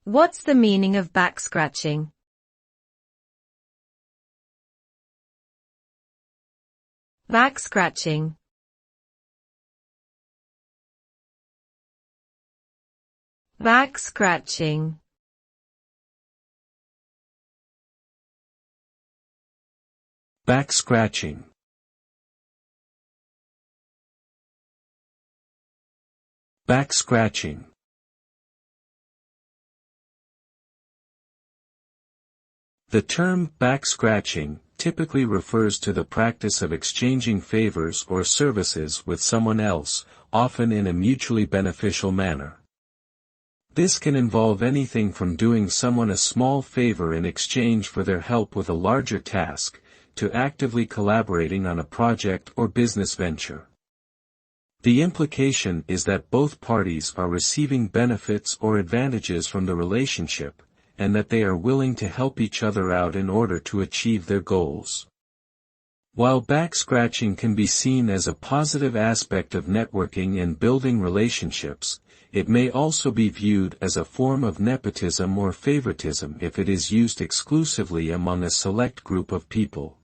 What's the meaning of backscratching? Backscratching. Backscratching. Backscratching. Backscratching. The term backscratching typically refers to the practice of exchanging favors or services with someone else, often in a mutually beneficial manner. This can involve anything from doing someone a small favor in exchange for their help with a larger task, to actively collaborating on a project or business venture. The implication is that both parties are receiving benefits or advantages from the relationship, and that they are willing to help each other out in order to achieve their goals. While backscratching can be seen as a positive aspect of networking and building relationships, it may also be viewed as a form of nepotism or favoritism if it is used exclusively among a select group of people.